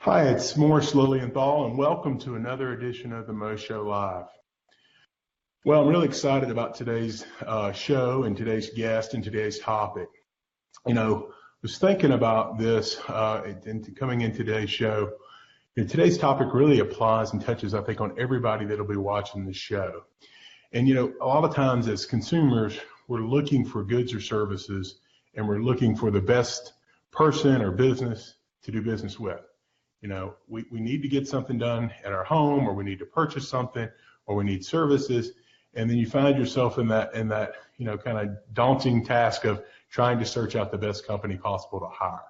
Hi, it's Morris Lilienthal, and welcome to another edition of the Mo Show Live. Well, I'm really excited about today's show and today's guest and today's topic. Was thinking about this coming in today's show. Today's topic really applies and touches, I think, on everybody that'll be watching the show. And, a lot of times as consumers, we're looking for goods or services, and we're looking for the best person or business to do business with. We need to get something done at our home, or we need to purchase something, or we need services. And then you find yourself in that kind of daunting task of trying to search out the best company possible to hire.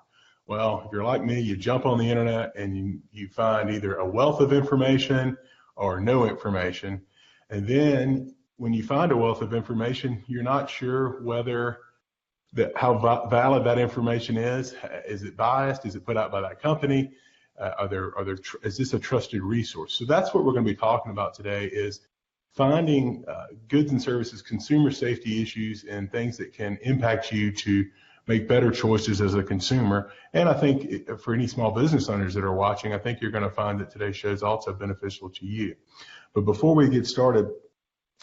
Well, if you're like me, you jump on the internet and you find either a wealth of information or no information. And then when you find a wealth of information, you're not sure how valid that information is. Is it biased? Is it put out by that company? Is this a trusted resource? So that's what we're going to be talking about today, is finding goods and services, consumer safety issues, and things that can impact you to make better choices as a consumer. And I think for any small business owners that are watching, I think you're going to find that today's show is also beneficial to you. But before we get started,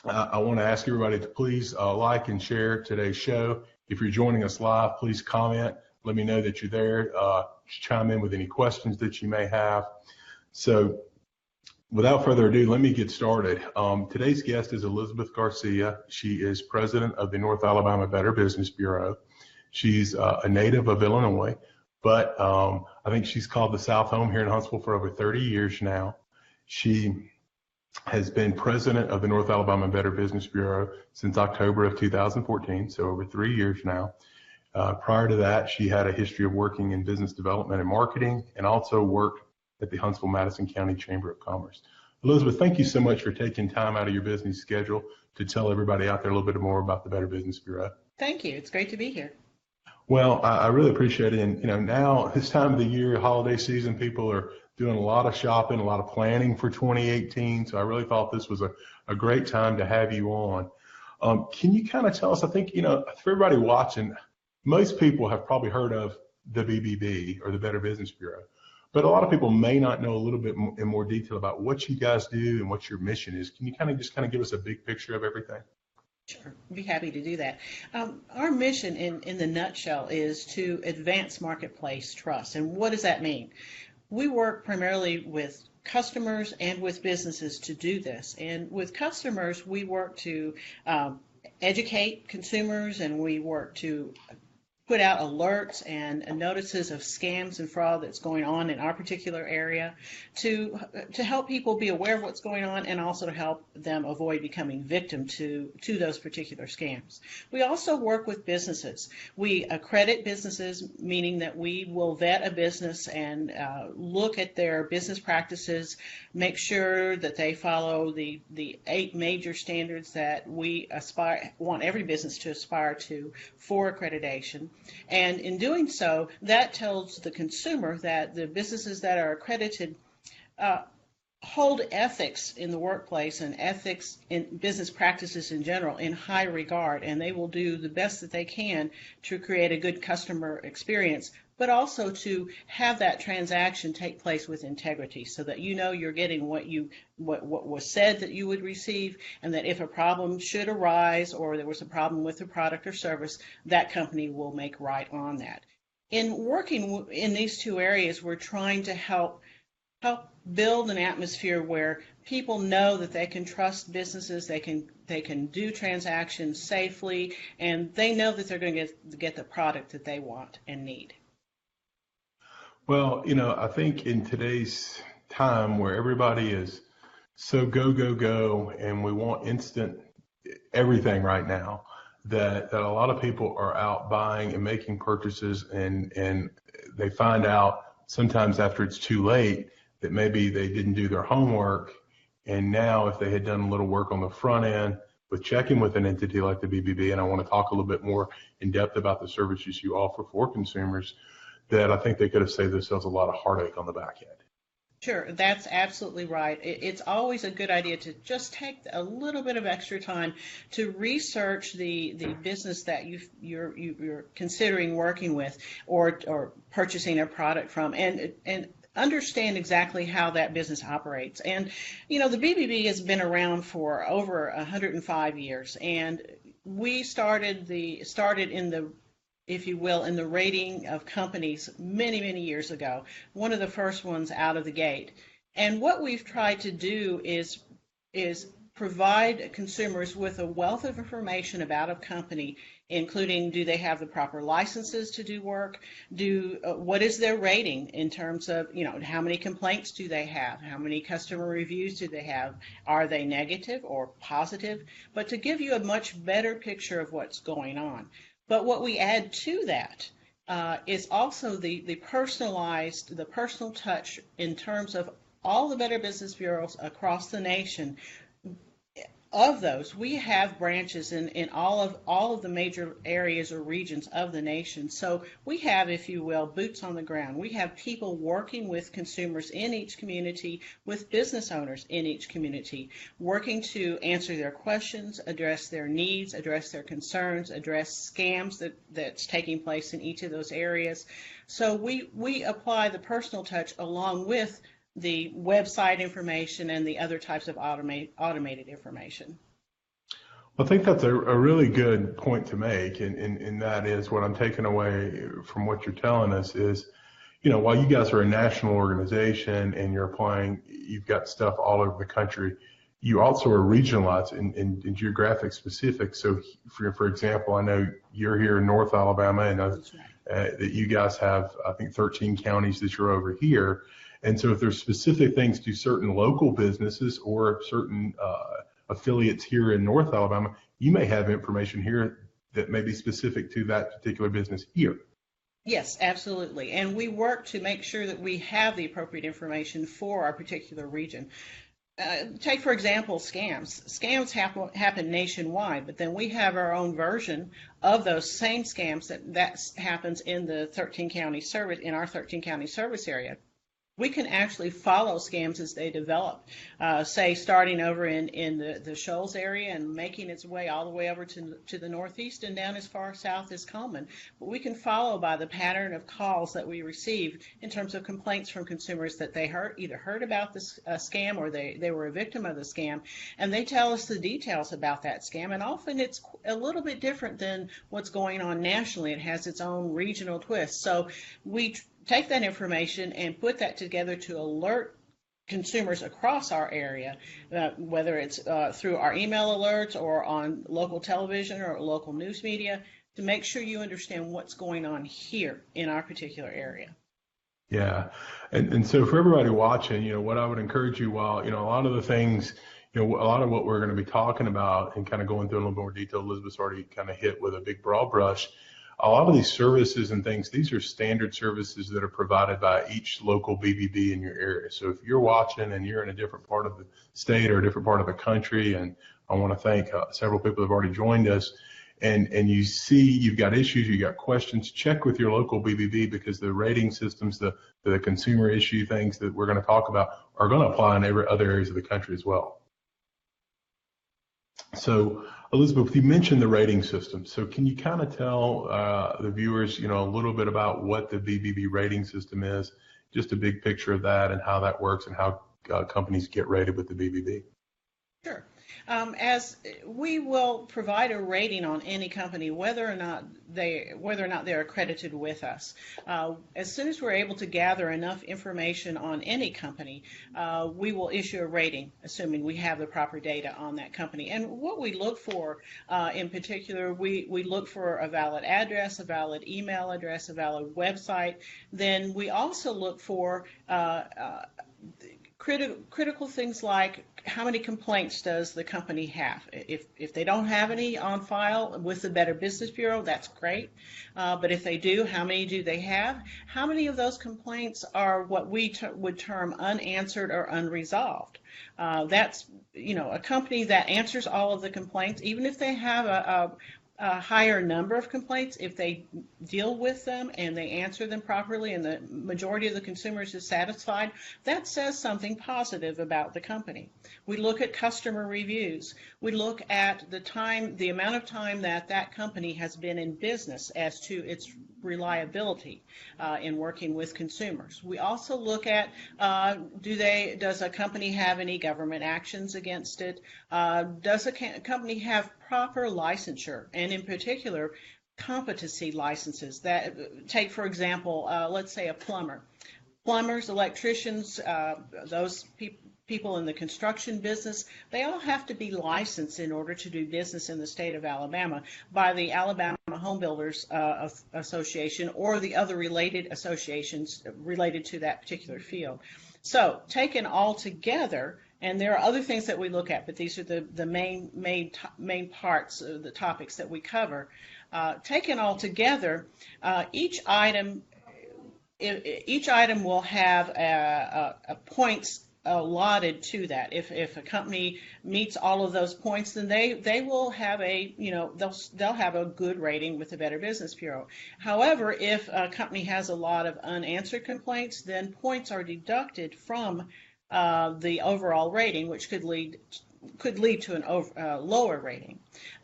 I want to ask everybody to please like and share today's show. If you're joining us live, please comment. Let me know that you're there. Chime in with any questions that you may have. So without further ado, let me get started. Today's guest is Elizabeth Garcia. She is president of the North Alabama Better Business Bureau. She's a native of Illinois, but I think she's called the South home here in Huntsville for over 30 years now. She has been president of the North Alabama Better Business Bureau since October of 2014, so over 3 years now. Prior to that, she had a history of working in business development and marketing, and also worked at the Huntsville Madison County Chamber of Commerce. Elizabeth, thank you so much for taking time out of your busy schedule to tell everybody out there a little bit more about the Better Business Bureau. Thank you. It's great to be here. Well, I really appreciate it. And, now this time of the year, holiday season, people are doing a lot of shopping, a lot of planning for 2018. So I really thought this was a great time to have you on. Can you kind of tell us, I think, for everybody watching, most people have probably heard of the BBB, or the Better Business Bureau, but a lot of people may not know a little bit in more detail about what you guys do and what your mission is. Can you kind of give us a big picture of everything? Sure, I'd be happy to do that. Our mission in the nutshell is to advance marketplace trust. And what does that mean? We work primarily with customers and with businesses to do this. And with customers, we work to educate consumers, and we work to put out alerts and notices of scams and fraud that's going on in our particular area, to help people be aware of what's going on, and also to help them avoid becoming victim to those particular scams. We also work with businesses. We accredit businesses, meaning that we will vet a business and look at their business practices, make sure that they follow the 8 major standards that we want every business to aspire to for accreditation. And in doing so, that tells the consumer that the businesses that are accredited hold ethics in the workplace and ethics in business practices in general in high regard, and they will do the best that they can to create a good customer experience, but also to have that transaction take place with integrity, so that you're getting what was said that you would receive, and that if a problem should arise, or there was a problem with the product or service, that company will make right on that. In working in these two areas, we're trying to help build an atmosphere where people know that they can trust businesses, they can do transactions safely, and they know that they're going to get the product that they want and need. Well, I think in today's time where everybody is so go, and we want instant everything right now, that a lot of people are out buying and making purchases, and they find out sometimes after it's too late that maybe they didn't do their homework. And now if they had done a little work on the front end with checking with an entity like the BBB, and I want to talk a little bit more in depth about the services you offer for consumers, that I think they could have saved themselves a lot of heartache on the back end. Sure, that's absolutely right. It's always a good idea to just take a little bit of extra time to research the business that you're considering working with, or purchasing a product from. And understand exactly how that business operates. And, the BBB has been around for over 105 years, and we started in the, if you will, in the rating of companies many, many years ago, one of the first ones out of the gate. And what we've tried to do is provide consumers with a wealth of information about a company, including, do they have the proper licenses to do work? What is their rating in terms of, how many complaints do they have? How many customer reviews do they have? Are they negative or positive? But to give you a much better picture of what's going on. But what we add to that is also the personalized, the personal touch in terms of all the Better Business Bureaus across the nation. Of those, we have branches in all of the major areas or regions of the nation. So we have, if you will, boots on the ground. We have people working with consumers in each community, with business owners in each community, working to answer their questions, address their needs, address their concerns, address scams that's taking place in each of those areas. So we apply the personal touch along with the website information and the other types of automated information. Well, I think that's a really good point to make, and that is what I'm taking away from what you're telling us is, while you guys are a national organization and you've got stuff all over the country, you also are regionalized in geographic specific. So, for example, I know you're here in North Alabama, and that you guys have, I think, 13 counties that you're over here. And so if there's specific things to certain local businesses or certain affiliates here in North Alabama, you may have information here that may be specific to that particular business here. Yes, absolutely. And we work to make sure that we have the appropriate information for our particular region. Take, for example, scams. Scams happen nationwide, but then we have our own version of those same scams that happens in the 13 county service, in our 13 county service area. We can actually follow scams as they develop, say starting over in the Shoals area and making its way all the way over to the northeast and down as far south as Coleman. But we can follow by the pattern of calls that we receive in terms of complaints from consumers that they either heard about this scam or they were a victim of the scam, and they tell us the details about that scam. And often it's a little bit different than what's going on nationally. It has its own regional twist. So we take that information and put that together to alert consumers across our area, whether it's through our email alerts or on local television or local news media, to make sure you understand what's going on here in our particular area. Yeah. And so for everybody watching, what I would encourage you, while, a lot of the things, a lot of what we're going to be talking about and kind of going through in a little more detail, Elizabeth's already kind of hit with a big broad brush. A lot of these services and things, these are standard services that are provided by each local BBB in your area. So if you're watching and you're in a different part of the state or a different part of the country, and I want to thank several people who have already joined us, and you see you've got issues, you've got questions, check with your local BBB, because the rating systems, the consumer issue things that we're going to talk about are going to apply in every other areas of the country as well. So, Elizabeth, you mentioned the rating system. So can you kind of tell the viewers, a little bit about what the BBB rating system is, just a big picture of that and how that works and how companies get rated with the BBB? Sure. As we will provide a rating on any company, whether or not they're accredited with us. As soon as we're able to gather enough information on any company, we will issue a rating, assuming we have the proper data on that company. And what we look for, in particular, we look for a valid address, a valid email address, a valid website. Then we also look for critical things like how many complaints does the company have. If they don't have any on file with the Better Business Bureau, that's great. But if they do, how many do they have? How many of those complaints are what we would term unanswered or unresolved? That's, a company that answers all of the complaints, even if they have a higher number of complaints, if they deal with them and they answer them properly and the majority of the consumers is satisfied, that says something positive about the company. We look at customer reviews. We look at the amount of time that company has been in business as to its reliability in working with consumers. We also look at does a company have any government actions against it? Does a company have proper licensure, and in particular, competency licenses? That take, for example, let's say a plumber. Plumbers, electricians, those people in the construction business, they all have to be licensed in order to do business in the state of Alabama by the Alabama Home Builders Association or the other related associations related to that particular field. So taken all together, and there are other things that we look at, but these are the main parts of the topics that we cover. Taken all together, each item will have a points allotted to that. If a company meets all of those points, then they will have they'll have a good rating with the Better Business Bureau. However, if a company has a lot of unanswered complaints, then points are deducted from the overall rating, which could lead to an lower rating.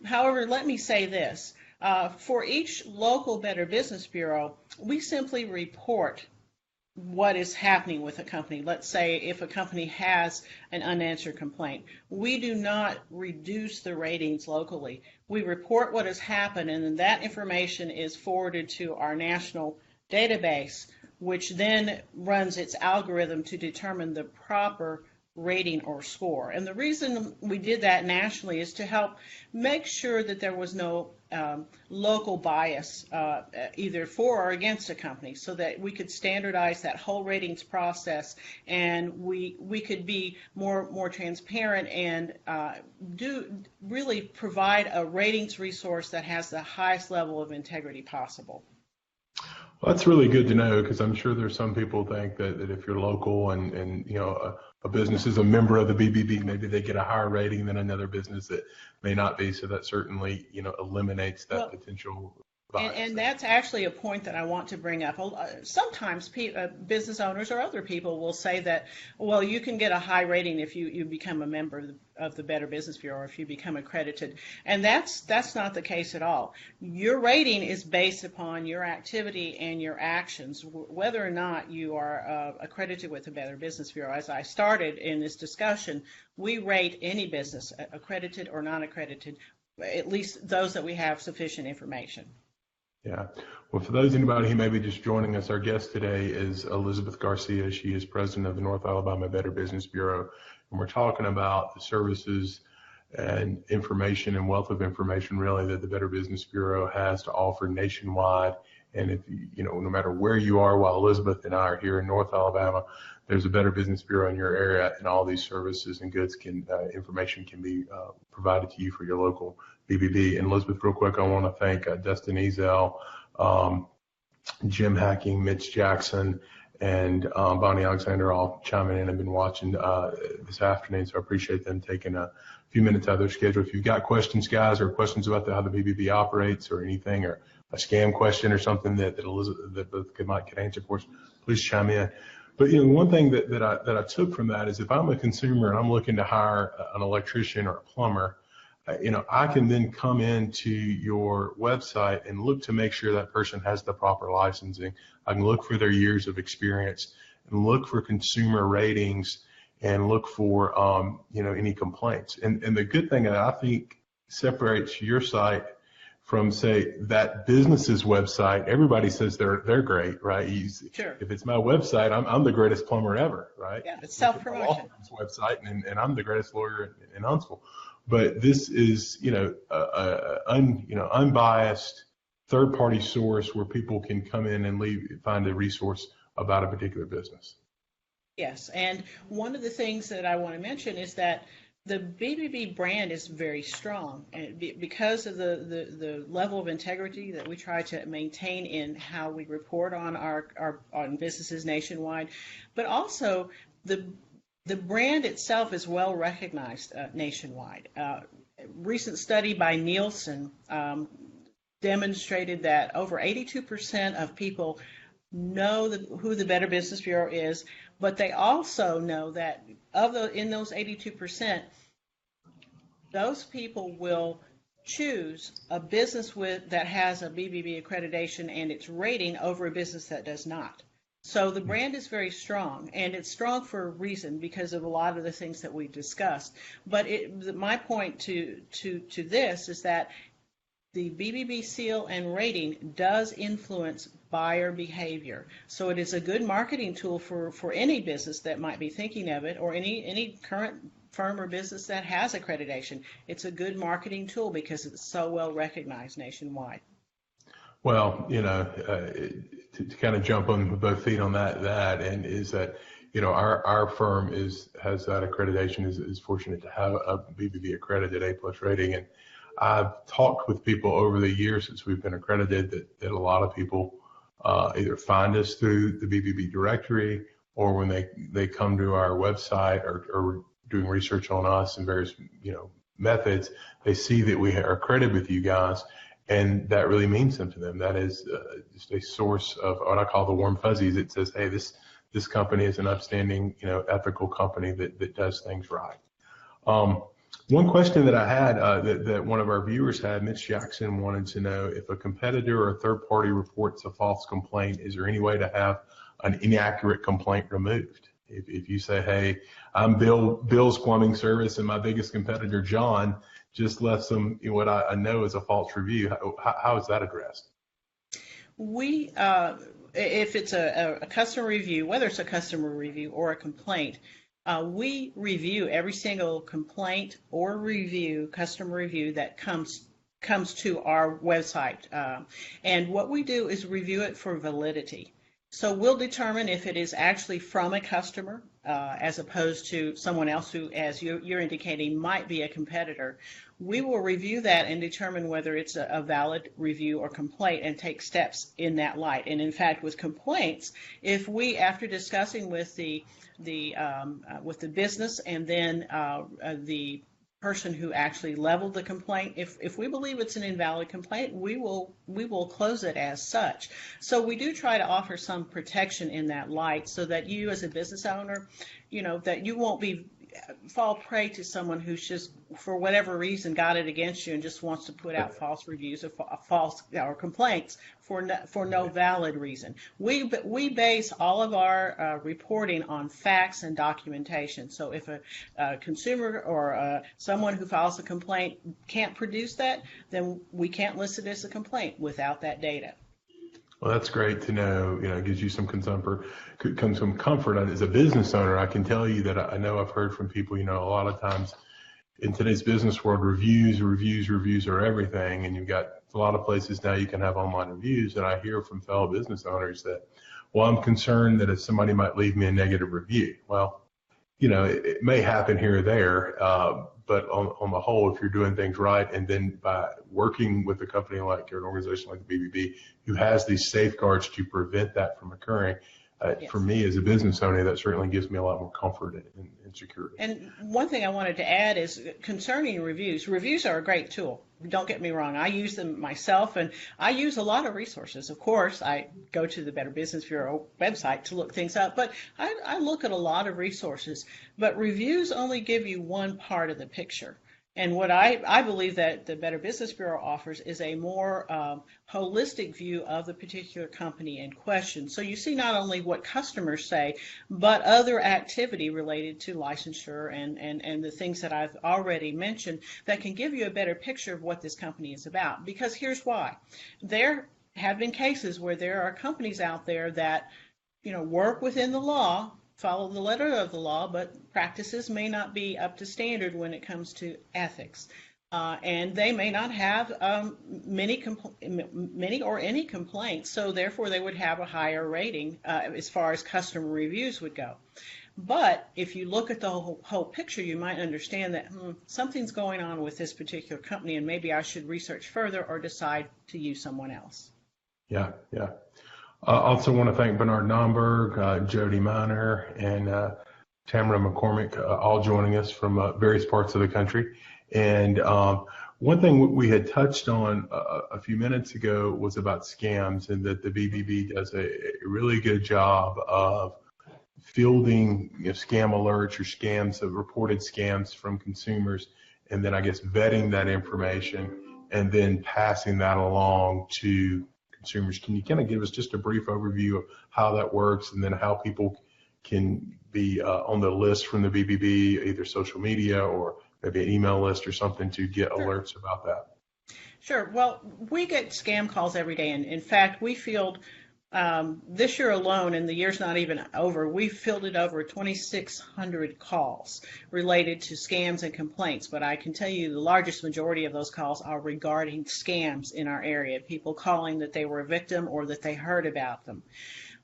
However, let me say this. For each local Better Business Bureau, we simply report what is happening with a company. Let's say if a company has an unanswered complaint, we do not reduce the ratings locally. We report what has happened, and then that information is forwarded to our national database, which then runs its algorithm to determine the proper rating or score. And the reason we did that nationally is to help make sure that there was no local bias either for or against a company, so that we could standardize that whole ratings process, and we could be more transparent and really provide a ratings resource that has the highest level of integrity possible. Well, that's really good to know, because I'm sure there's some people think that if you're local and a business is a member of the BBB, maybe they get a higher rating than another business that may not be. So that certainly eliminates that potential bias. And that's actually a point that I want to bring up. Sometimes business owners or other people will say that, well, you can get a high rating if you become a member of the Better Business Bureau, or if you become accredited. And that's not the case at all. Your rating is based upon your activity and your actions, whether or not you are accredited with the Better Business Bureau. As I started in this discussion, we rate any business, accredited or non-accredited, at least those that we have sufficient information. Yeah. Well, for anybody who may be just joining us, our guest today is Elizabeth Garcia. She is president of the North Alabama Better Business Bureau, and we're talking about the services and information and wealth of information really that the Better Business Bureau has to offer nationwide. And if no matter where you are, while Elizabeth and I are here in North Alabama, there's a Better Business Bureau in your area, and all these services and goods information can be provided to you for your local BBB. And Elizabeth, real quick, I want to thank Dustin Ezel, Jim Hacking, Mitch Jackson, and Bonnie Alexander all chiming in and been watching this afternoon. So I appreciate them taking a few minutes out of their schedule. If you've got questions, guys, or questions about how the BBB operates or anything, or a scam question or something that Elizabeth could answer for us, please chime in. But one thing that I took from that is, if I'm a consumer and I'm looking to hire an electrician or a plumber, I can then come into your website and look to make sure that person has the proper licensing. I can look for their years of experience and look for consumer ratings and look for any complaints. And the good thing that I think separates your site from, say, that business's website, everybody says they're great, right? Sure. If it's my website, I'm the greatest plumber ever, right? Yeah, it's self-promotion. It's my website, and I'm the greatest lawyer in Huntsville. But this is, unbiased third-party source where people can come in and find a resource about a particular business. Yes, and one of the things that I want to mention is that the BBB brand is very strong, and because of the level of integrity that we try to maintain in how we report on on businesses nationwide, but also the brand itself is well recognized nationwide. A recent study by Nielsen demonstrated that over 82% of people know who the Better Business Bureau is, but they also know that in those 82%, those people will choose a business that has a BBB accreditation and its rating over a business that does not. So the brand is very strong, and it's strong for a reason because of a lot of the things that we discussed. But my point to this is that the BBB seal and rating does influence buyer behavior. So it is a good marketing tool for any business that might be thinking of it, or any current firm or business that has accreditation. It's a good marketing tool because it's so well recognized nationwide. Well, to kind of jump on both feet on that, and is that, our firm has that accreditation, is fortunate to have a BBB accredited A+ rating. And I've talked with people over the years since we've been accredited that a lot of people either find us through the BBB directory, or when they come to our website or doing research on us and various, methods, they see that we are accredited with you guys. And that really means something to them. That is just a source of what I call the warm fuzzies. It says, hey, this company is an upstanding, ethical company that does things right. One question that I had that one of our viewers had, Mitch Jackson, wanted to know if a competitor or a third party reports a false complaint, is there any way to have an inaccurate complaint removed? If you say, hey, I'm Bill's Plumbing Service and my biggest competitor, John, just left what I know is a false review, how is that addressed? If it's a customer review, whether it's a customer review or a complaint, we review every single complaint or customer review that comes to our website. And what we do is review it for validity. So we'll determine if it is actually from a customer as opposed to someone else who, as you're indicating, might be a competitor. We will review that and determine whether it's a valid review or complaint and take steps in that light. And in fact, with complaints, if we, after discussing with the business and then the person who actually leveled the complaint, if we believe it's an invalid complaint, we will close it as such. So we do try to offer some protection in that light, so that you as a business owner, that you won't fall prey to someone who's just, for whatever reason, got it against you and just wants to put out false reviews or complaints for no valid reason. We base all of our reporting on facts and documentation. So if a consumer or someone who files a complaint can't produce that, then we can't list it as a complaint without that data. Well, that's great to know. It gives you some comfort. As a business owner, I can tell you that I know I've heard from people, a lot of times in today's business world, reviews are everything. And you've got a lot of places now you can have online reviews. And I hear from fellow business owners that, well, I'm concerned that if somebody might leave me a negative review. Well, it may happen here or there. But on the whole, if you're doing things right, and then by working with a company like, or an organization like the BBB, who has these safeguards to prevent that from occurring, yes. For me as a business owner, that certainly gives me a lot more comfort and security. And one thing I wanted to add is concerning reviews. Reviews are a great tool. Don't get me wrong. I use them myself, and I use a lot of resources. Of course, I go to the Better Business Bureau website to look things up, but I look at a lot of resources. But reviews only give you one part of the picture. And what I believe that the Better Business Bureau offers is a more holistic view of the particular company in question. So you see not only what customers say, but other activity related to licensure and the things that I've already mentioned that can give you a better picture of what this company is about. Because here's why. There have been cases where there are companies out there that, work within the law, follow the letter of the law, but practices may not be up to standard when it comes to ethics. And they may not have many or any complaints, so therefore they would have a higher rating as far as customer reviews would go. But if you look at the whole picture, you might understand that something's going on with this particular company, and maybe I should research further or decide to use someone else. Yeah. I also want to thank Bernard Nomberg, Jody Miner, and Tamara McCormick, all joining us from various parts of the country. And one thing we had touched on a few minutes ago was about scams, and that the BBB does a really good job of fielding scam alerts or reported scams from consumers, and then I guess vetting that information and then passing that along to consumers. Can you kind of give us just a brief overview of how that works, and then how people can be on the list from the BBB, either social media or maybe an email list or something, to get alerts about that? Sure. Well, we get scam calls every day, and in fact, we field this year alone, and the year's not even over, we fielded over 2,600 calls related to scams and complaints. But I can tell you the largest majority of those calls are regarding scams in our area, people calling that they were a victim or that they heard about them.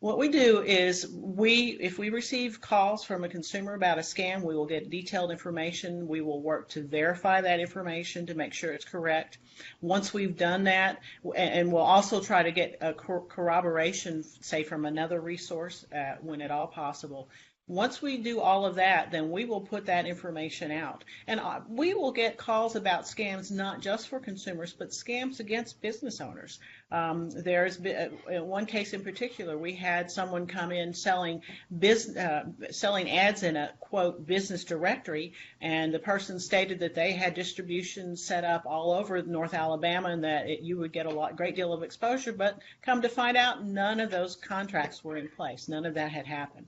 What we do is if we receive calls from a consumer about a scam, we will get detailed information. We will work to verify that information to make sure it's correct. Once we've done that, and we'll also try to get a corroboration, say, from another resource when at all possible. Once we do all of that, then we will put that information out. And we will get calls about scams, not just for consumers, but scams against business owners. There's been, in one case in particular, we had someone come in selling ads in a, quote, business directory, and the person stated that they had distribution set up all over North Alabama and that you would get a great deal of exposure, but come to find out none of those contracts were in place. None of that had happened.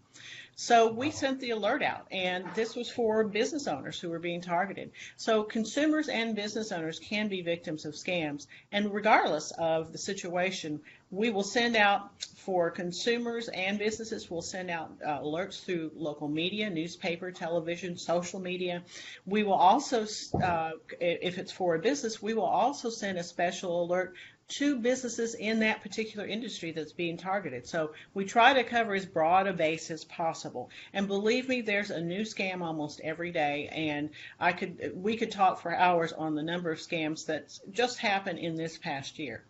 So we sent the alert out, and this was for business owners who were being targeted. So consumers and business owners can be victims of scams, and regardless of the situation, we will send out, for consumers and businesses, we'll send out alerts through local media, newspaper, television, social media. We will also, if it's for a business, we will also send a special alert to businesses in that particular industry that's being targeted. So we try to cover as broad a base as possible. And believe me, there's a new scam almost every day, and we could talk for hours on the number of scams that just happened in this past year.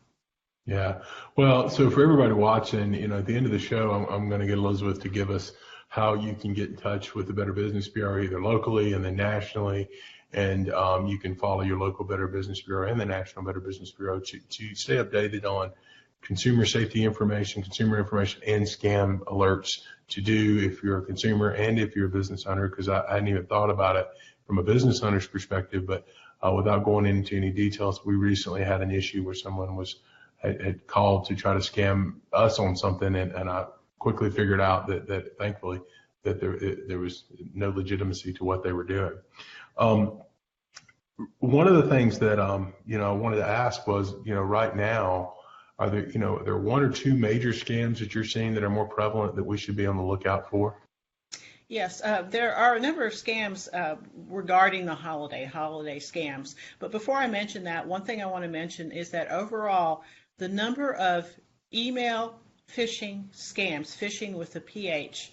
Yeah. Well, so for everybody watching, at the end of the show, I'm going to get Elizabeth to give us how you can get in touch with the Better Business Bureau, either locally and then nationally. And you can follow your local Better Business Bureau and the National Better Business Bureau to stay updated on consumer safety information, consumer information, and scam alerts to do if you're a consumer and if you're a business owner, because I hadn't even thought about it from a business owner's perspective. But without going into any details, we recently had an issue where someone had called to try to scam us on something, and I quickly figured out that thankfully that there was no legitimacy to what they were doing. One of the things that I wanted to ask was, right now, are there one or two major scams that you're seeing that are more prevalent that we should be on the lookout for? Yes, there are a number of scams regarding the holiday scams. But before I mention that, one thing I want to mention is that overall, the number of email phishing scams, phishing with the PH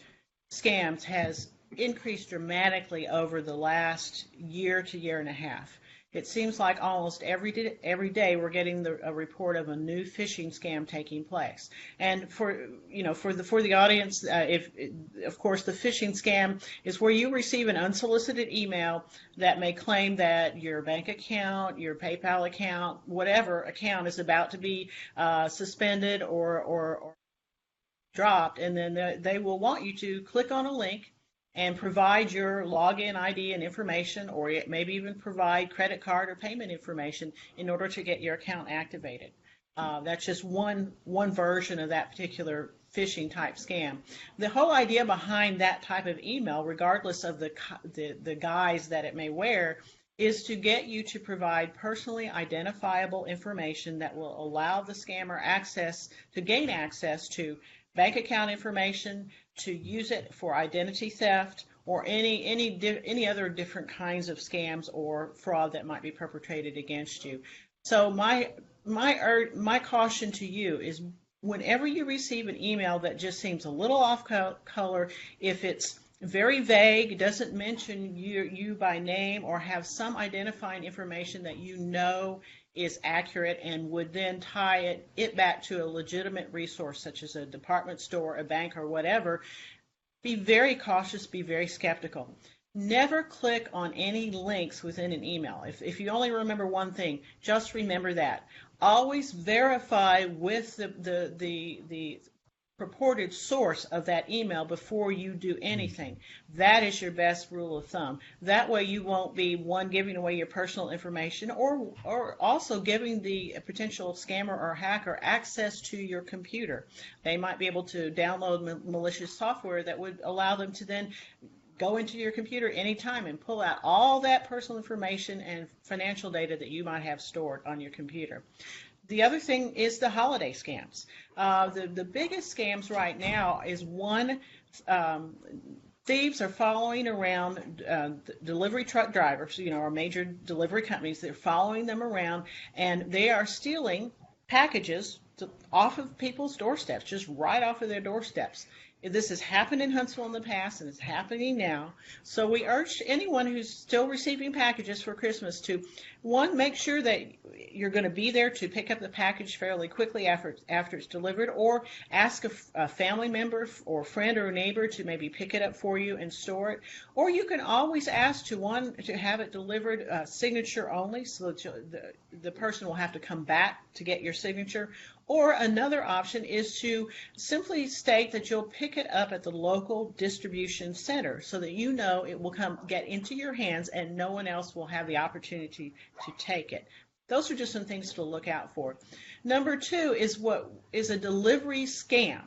scams, has increased dramatically over the last year to year and a half. It seems like almost every day we're getting a report of a new phishing scam taking place. And for the audience, of course the phishing scam is where you receive an unsolicited email that may claim that your bank account, your PayPal account, whatever account is about to be suspended or dropped, and then they will want you to click on a link and provide your login ID and information, or maybe even provide credit card or payment information in order to get your account activated. That's just one version of that particular phishing type scam. The whole idea behind that type of email, regardless of the guise that it may wear, is to get you to provide personally identifiable information that will allow the scammer to gain access to bank account information, to use it for identity theft or any other different kinds of scams or fraud that might be perpetrated against you. So my caution to you is, whenever you receive an email that just seems a little off color, if it's very vague, doesn't mention you by name, or have some identifying information that you know is accurate and would then tie it back to a legitimate resource such as a department store, a bank, or whatever, be very cautious, be very skeptical. Never click on any links within an email. If you only remember one thing, just remember that. Always verify with the purported source of that email before you do anything. That is your best rule of thumb. That way you won't be, one, giving away your personal information, or also giving the potential scammer or hacker access to your computer. They might be able to download malicious software that would allow them to then go into your computer anytime and pull out all that personal information and financial data that you might have stored on your computer. The other thing is the holiday scams. The biggest scams right now is one, thieves are following around delivery truck drivers, or major delivery companies. They're following them around, and they are stealing packages off of people's doorsteps, just right off of their doorsteps. This has happened in Huntsville in the past, and it's happening now. So we urge anyone who's still receiving packages for Christmas to, one, make sure that you're going to be there to pick up the package fairly quickly after it's delivered, or ask a family member or friend or neighbor to maybe pick it up for you and store it. Or you can always ask to have it delivered signature only, so that the person will have to come back to get your signature. Or another option is to simply state that you'll pick it up at the local distribution center, so that you know it will get into your hands and no one else will have the opportunity to take it. Those are just some things to look out for. Number two is what is a delivery scam.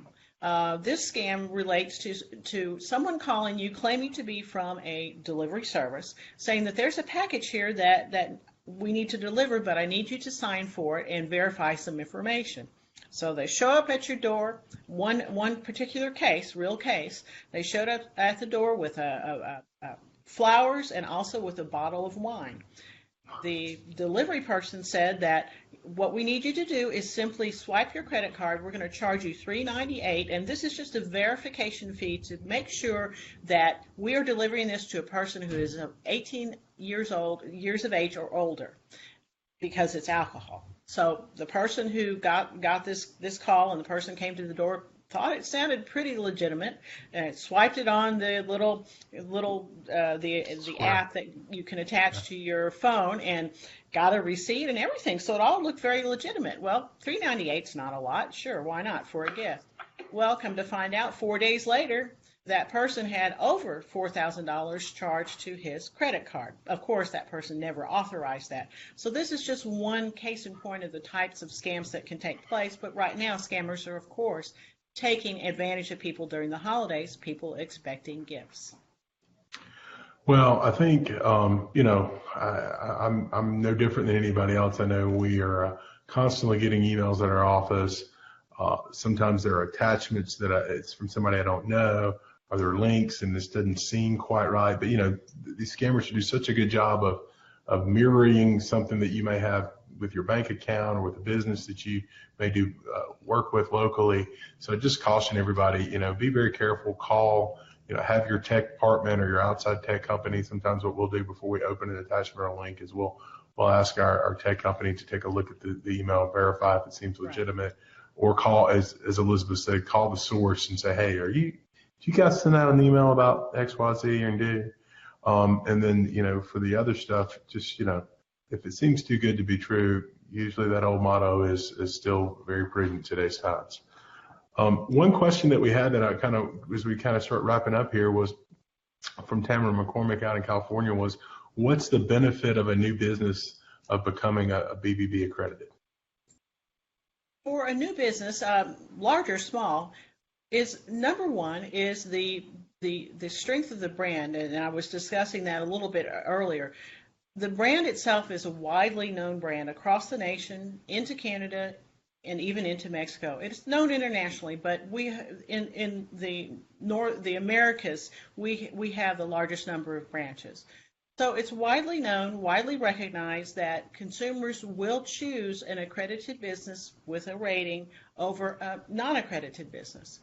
This scam relates to someone calling you, claiming to be from a delivery service, saying that there's a package here that we need to deliver, but I need you to sign for it and verify some information. So they show up at your door. One particular case, real case, they showed up at the door with flowers and also with a bottle of wine. The delivery person said that what we need you to do is simply swipe your credit card. We're going to charge you $3.98, and this is just a verification fee to make sure that we are delivering this to a person who is 18 years of age or older, because it's alcohol. So the person who got this call, and the person came to the door, thought it sounded pretty legitimate, and swiped it on the the app that you can attach to your phone, and got a receipt and everything. So it all looked very legitimate. Well, $3.98 is not a lot. Sure, why not, for a gift? Well, come to find out, 4 days later, that person had over $4,000 charged to his credit card. Of course, that person never authorized that. So this is just one case in point of the types of scams that can take place. But right now, scammers are, of course, taking advantage of people during the holidays, people expecting gifts. Well, I think, I'm no different than anybody else. I know we are constantly getting emails at our office. Sometimes there are attachments that it's from somebody I don't know, or there are links, and this doesn't seem quite right. But, these scammers do such a good job of mirroring something that you may have with your bank account or with a business that you may do work with locally. So just caution everybody, be very careful, call, have your tech department or your outside tech company. Sometimes what we'll do before we open an attachment or a link is we'll ask our tech company to take a look at the email and verify if it seems legitimate. Right. Or call, as Elizabeth said, call the source and say, hey, do you guys send out an email about X, Y, Z, and do? And then, for the other stuff, just, if it seems too good to be true, usually that old motto is still very prudent in today's times. One question that we had that as we start wrapping up here, was from Tamara McCormick out in California, was what's the benefit of a new business of becoming a BBB accredited? For a new business, large or small, is number one is the strength of the brand, and I was discussing that a little bit earlier. The brand itself is a widely known brand across the nation, into Canada, and even into Mexico. It's known internationally, but we in the Americas, we have the largest number of branches. So it's widely known, widely recognized that consumers will choose an accredited business with a rating over a non-accredited business.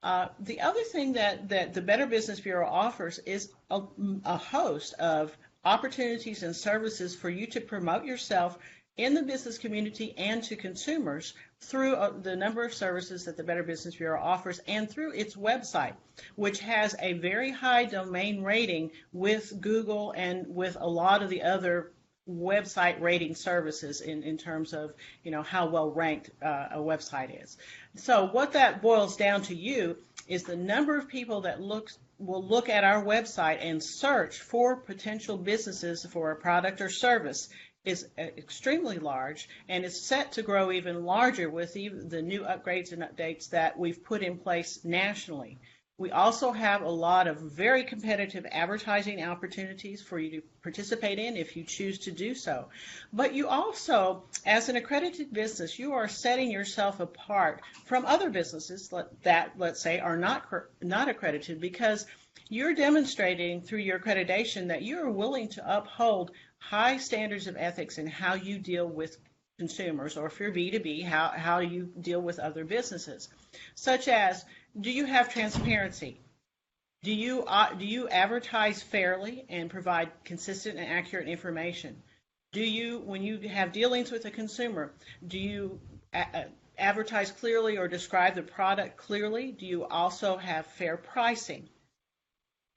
The other thing that the Better Business Bureau offers is a host of opportunities and services for you to promote yourself in the business community and to consumers through the number of services that the Better Business Bureau offers, and through its website, which has a very high domain rating with Google and with a lot of the other website rating services in terms of, how well ranked a website is. So what that boils down to you is the number of people that will look at our website and search for potential businesses for a product or service is extremely large, and is set to grow even larger with even the new upgrades and updates that we've put in place nationally. We also have a lot of very competitive advertising opportunities for you to participate in if you choose to do so. But you also, as an accredited business, you are setting yourself apart from other businesses that, let's say, are not accredited, because you're demonstrating through your accreditation that you are willing to uphold high standards of ethics in how you deal with consumers, or if you're B2B, how you deal with other businesses, such as, do you have transparency? Do you advertise fairly and provide consistent and accurate information? Do you, when you have dealings with a consumer, do you advertise clearly or describe the product clearly? Do you also have fair pricing?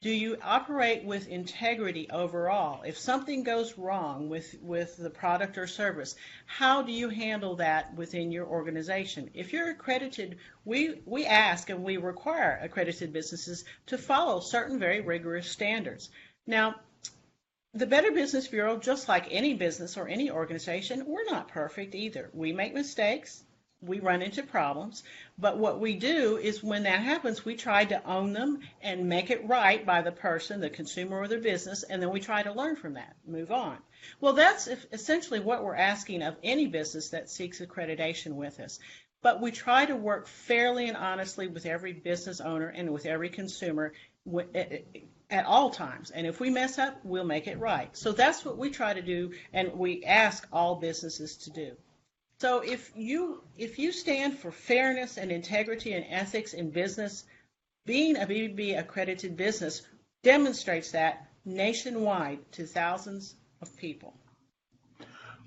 Do you operate with integrity overall? If something goes wrong with the product or service, how do you handle that within your organization? If you're accredited, we ask and we require accredited businesses to follow certain very rigorous standards. Now, the Better Business Bureau, just like any business or any organization, we're not perfect either. We make mistakes. We run into problems, but what we do is when that happens, we try to own them and make it right by the person, the consumer or the business, and then we try to learn from that, move on. Well, that's essentially what we're asking of any business that seeks accreditation with us. But we try to work fairly and honestly with every business owner and with every consumer at all times. And if we mess up, we'll make it right. So that's what we try to do, and we ask all businesses to do. So if you stand for fairness and integrity and ethics in business, being a BBB accredited business demonstrates that nationwide to thousands of people.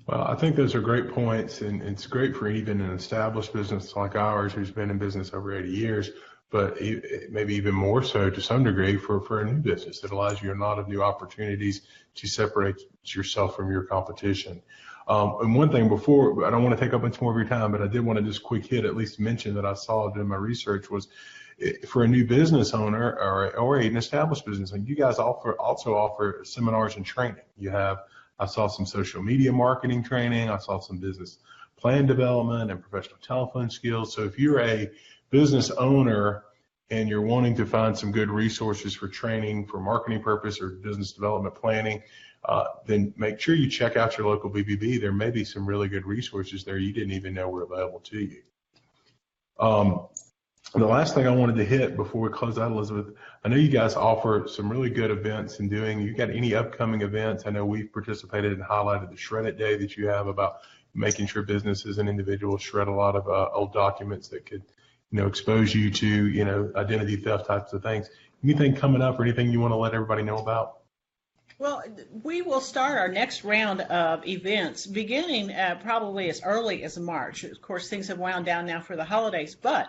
Well, I think those are great points, and it's great for even an established business like ours who's been in business over 80 years, but maybe even more so to some degree for a new business. It allows you a lot of new opportunities to separate yourself from your competition. And one thing before, I don't want to take up much more of your time, but I did want to just quick hit, at least mention that I saw in my research, was for a new business owner or an established business, and you guys also offer seminars and training. I saw some social media marketing training. I saw some business plan development and professional telephone skills. So if you're a business owner and you're wanting to find some good resources for training for marketing purpose or business development planning, then make sure you check out your local BBB. There may be some really good resources there you didn't even know were available to you. The last thing I wanted to hit before we close out, Elizabeth, I know you guys offer some really good events and you got any upcoming events? I know we've participated and highlighted the Shred It Day that you have about making sure businesses and individuals shred a lot of old documents that could, expose you to, identity theft types of things. Anything coming up or anything you want to let everybody know about? Well, we will start our next round of events beginning probably as early as March. Of course, things have wound down now for the holidays, but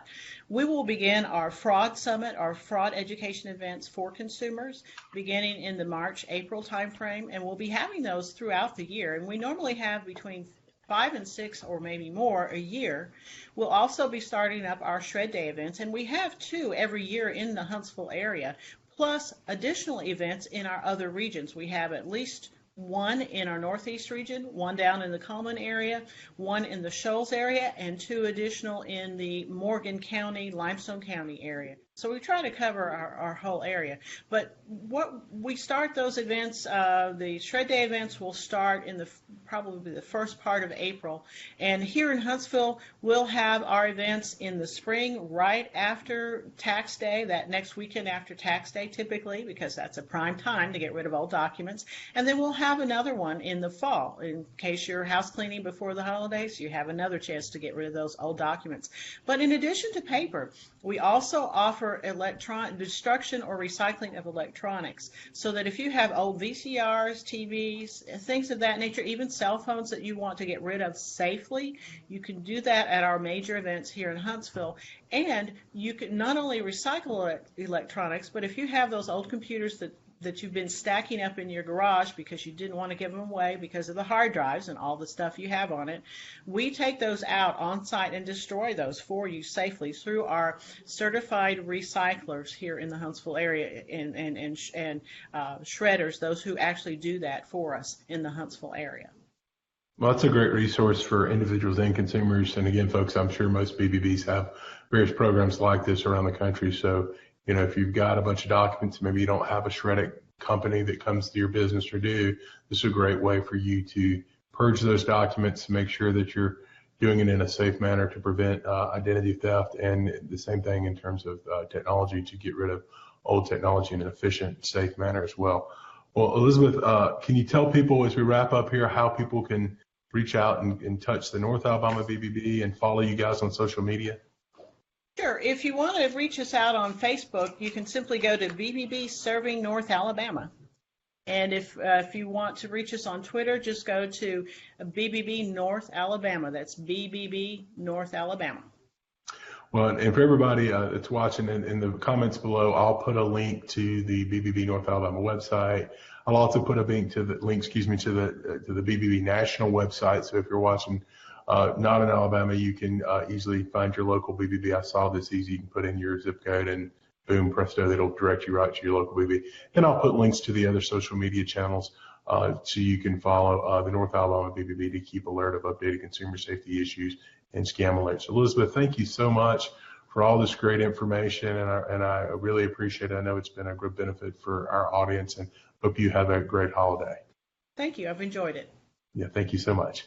we will begin our fraud summit, our fraud education events for consumers beginning in the March-April timeframe, and we'll be having those throughout the year. And we normally have between 5 and 6 or maybe more a year. We'll also be starting up our Shred Day events, and we have 2 every year in the Huntsville area, plus additional events in our other regions. We have at least 1 in our Northeast region, 1 down in the Coleman area, 1 in the Shoals area, and 2 additional in the Morgan County, Limestone County area. So we try to cover our whole area. But what we start those events, the Shred Day events will start in probably the first part of April. And here in Huntsville, we'll have our events in the spring right after Tax Day, that next weekend after Tax Day typically, because that's a prime time to get rid of old documents. And then we'll have another one in the fall. In case you're house cleaning before the holidays, you have another chance to get rid of those old documents. But in addition to paper, we also offer destruction or recycling of electronics, so that if you have old VCRs, TVs, things of that nature, even cell phones that you want to get rid of safely, you can do that at our major events here in Huntsville. And you can not only recycle electronics, but if you have those old computers that you've been stacking up in your garage because you didn't want to give them away because of the hard drives and all the stuff you have on it. We take those out on site and destroy those for you safely through our certified recyclers here in the Huntsville area and shredders, those who actually do that for us in the Huntsville area. Well, that's a great resource for individuals and consumers. And again, folks, I'm sure most BBBs have various programs like this around the country. So, if you've got a bunch of documents, maybe you don't have a shredding company that comes to your business or do, this is a great way for you to purge those documents, make sure that you're doing it in a safe manner to prevent identity theft, and the same thing in terms of technology to get rid of old technology in an efficient, safe manner as well. Well, Elizabeth, can you tell people as we wrap up here how people can reach out and touch the North Alabama BBB and follow you guys on social media? Sure. If you want to reach us out on Facebook, you can simply go to BBB Serving North Alabama. And if you want to reach us on Twitter, just go to BBB North Alabama. That's BBB North Alabama. Well, and for everybody that's watching, in the comments below, I'll put a link to the BBB North Alabama website. I'll also put a link to the BBB national website. So if you're watching not in Alabama, you can easily find your local BBB. I saw this easy. You can put in your zip code and boom, presto, that'll direct you right to your local BBB. And I'll put links to the other social media channels so you can follow the North Alabama BBB to keep alert of updated consumer safety issues and scam alerts. Elizabeth, thank you so much for all this great information, and I really appreciate it. I know it's been a good benefit for our audience, and hope you have a great holiday. Thank you. I've enjoyed it. Yeah, thank you so much.